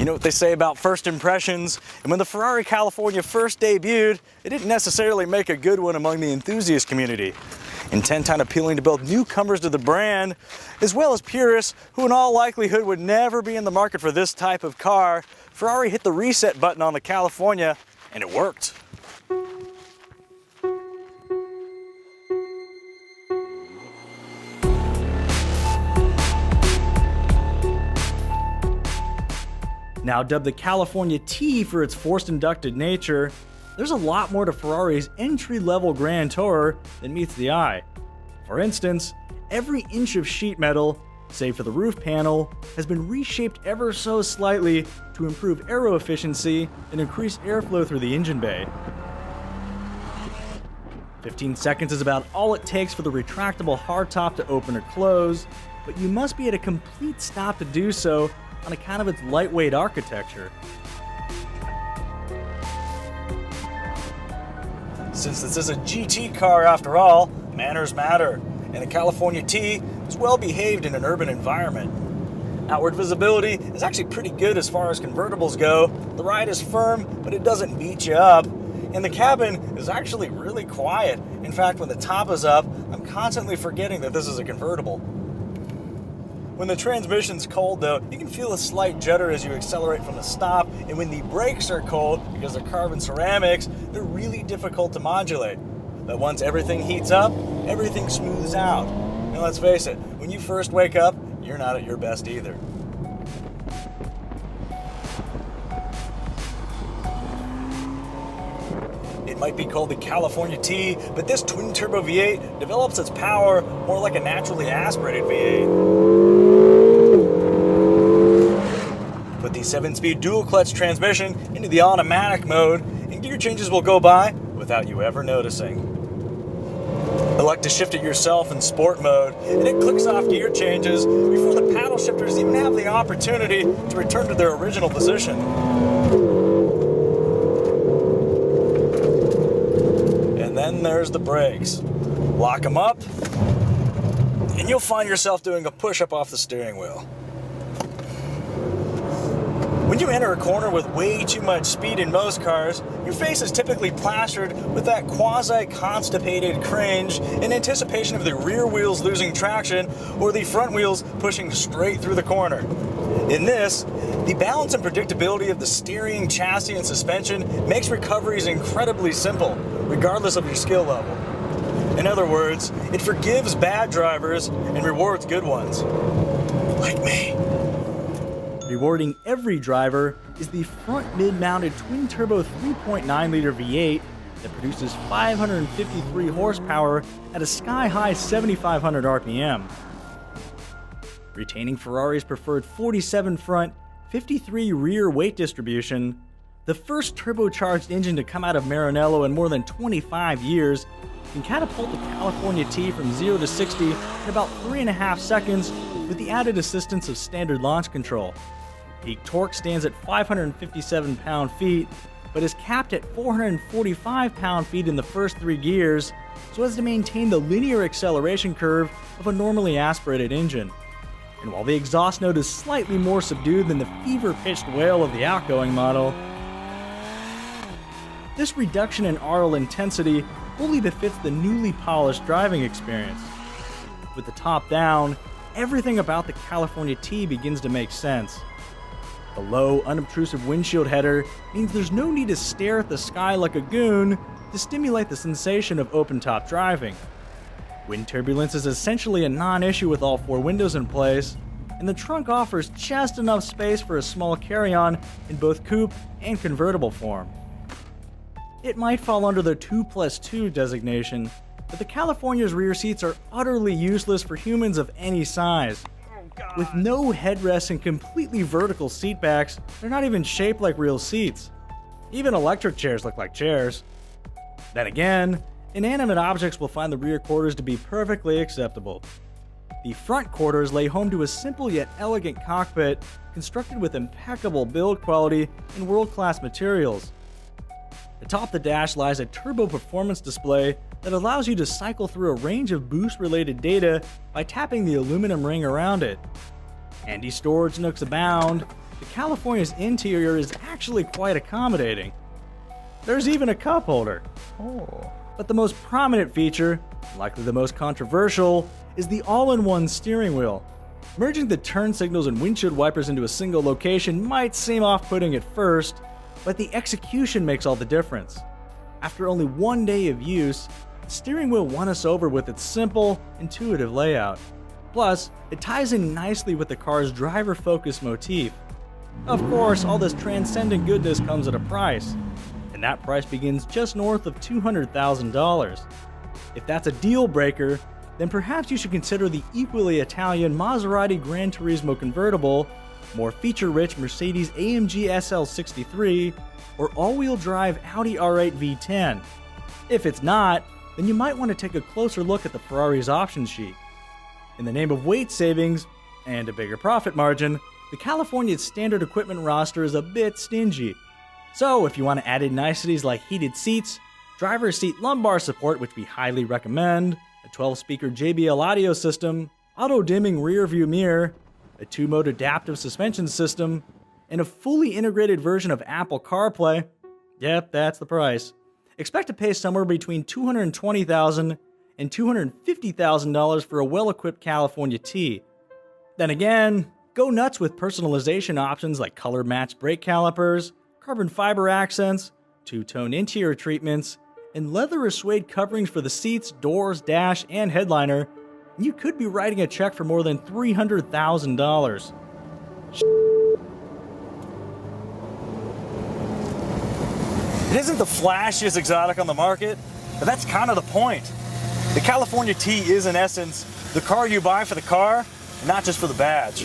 You know what they say about first impressions, and when the Ferrari California first debuted, it didn't necessarily make a good one among the enthusiast community. Intent on appealing to both newcomers to the brand, as well as purists who in all likelihood would never be in the market for this type of car, Ferrari hit the reset button on the California, and it worked. Now dubbed the California T for its forced inducted nature, there's a lot more to Ferrari's entry-level Grand Tourer than meets the eye. For instance, every inch of sheet metal, save for the roof panel, has been reshaped ever so slightly to improve aero efficiency and increase airflow through the engine bay. 15 seconds is about all it takes for the retractable hardtop to open or close, but you must be at a complete stop to do so on account of its lightweight architecture. Since this is a GT car after all, manners matter, and the California T is well behaved in an urban environment. Outward visibility is actually pretty good as far as convertibles go. The ride is firm, but it doesn't beat you up. And the cabin is actually really quiet. In fact, when the top is up, I'm constantly forgetting that this is a convertible. When the transmission's cold though, you can feel a slight judder as you accelerate from the stop, and when the brakes are cold, because they're carbon ceramics, they're really difficult to modulate. But once everything heats up, everything smooths out. And let's face it, when you first wake up, you're not at your best either. It might be called the California T, but this twin-turbo V8 develops its power more like a naturally aspirated V8. Put the 7-speed dual-clutch transmission into the automatic mode, and gear changes will go by without you ever noticing. Elect to shift it yourself in sport mode, and it clicks off gear changes before the paddle shifters even have the opportunity to return to their original position. And then there's the brakes. Lock them up, and you'll find yourself doing a push-up off the steering wheel. When you enter a corner with way too much speed in most cars, your face is typically plastered with that quasi-constipated cringe in anticipation of the rear wheels losing traction or the front wheels pushing straight through the corner. In this, the balance and predictability of the steering, chassis, and suspension makes recoveries incredibly simple, regardless of your skill level. In other words, it forgives bad drivers and rewards good ones. Like me. Rewarding every driver is the front mid-mounted twin-turbo 3.9-liter V8 that produces 553 horsepower at a sky-high 7,500 RPM. Retaining Ferrari's preferred 47 front, 53 rear weight distribution, the first turbocharged engine to come out of Maranello in more than 25 years, can catapult the California T from 0 to 60 in about 3.5 seconds with the added assistance of standard launch control. Peak torque stands at 557 pound-feet, but is capped at 445 pound-feet in the first 3 gears, so as to maintain the linear acceleration curve of a normally aspirated engine. And while the exhaust note is slightly more subdued than the fever-pitched wail of the outgoing model, this reduction in aural intensity fully befits the newly polished driving experience. With the top down, everything about the California T begins to make sense. The low, unobtrusive windshield header means there's no need to stare at the sky like a goon to stimulate the sensation of open-top driving. Wind turbulence is essentially a non-issue with all 4 windows in place, and the trunk offers just enough space for a small carry-on in both coupe and convertible form. It might fall under the 2+2 designation, but the California's rear seats are utterly useless for humans of any size. With no headrests and completely vertical seat backs, they're not even shaped like real seats. Even electric chairs look like chairs. Then again, inanimate objects will find the rear quarters to be perfectly acceptable. The front quarters lay home to a simple yet elegant cockpit constructed with impeccable build quality and world-class materials. Atop the dash lies a turbo performance display that allows you to cycle through a range of boost-related data by tapping the aluminum ring around it. Handy storage nooks abound, the California's interior is actually quite accommodating. There's even a cup holder. Oh. But the most prominent feature, likely the most controversial, is the all-in-one steering wheel. Merging the turn signals and windshield wipers into a single location might seem off-putting at first, but the execution makes all the difference. After only one day of use, the steering wheel won us over with its simple, intuitive layout. Plus, it ties in nicely with the car's driver-focused motif. Of course, all this transcendent goodness comes at a price, and that price begins just north of $200,000. If that's a deal breaker, then perhaps you should consider the equally Italian Maserati Gran Turismo convertible, more feature-rich Mercedes AMG SL63, or all-wheel drive Audi R8 V10. If it's not, then you might want to take a closer look at the Ferrari's option sheet. In the name of weight savings and a bigger profit margin, the California's standard equipment roster is a bit stingy. So if you want to add in niceties like heated seats, driver's seat lumbar support, which we highly recommend, a 12-speaker JBL audio system, auto-dimming rear-view mirror, a 2-mode adaptive suspension system, and a fully integrated version of Apple CarPlay, yep, that's the price. Expect to pay somewhere between $220,000 and $250,000 for a well-equipped California T. Then again, go nuts with personalization options like color-matched brake calipers, carbon fiber accents, two-tone interior treatments, and leather or suede coverings for the seats, doors, dash, and headliner. You could be writing a check for more than $300,000. It isn't the flashiest exotic on the market, but that's kind of the point. The California T is, in essence, the car you buy for the car, not just for the badge.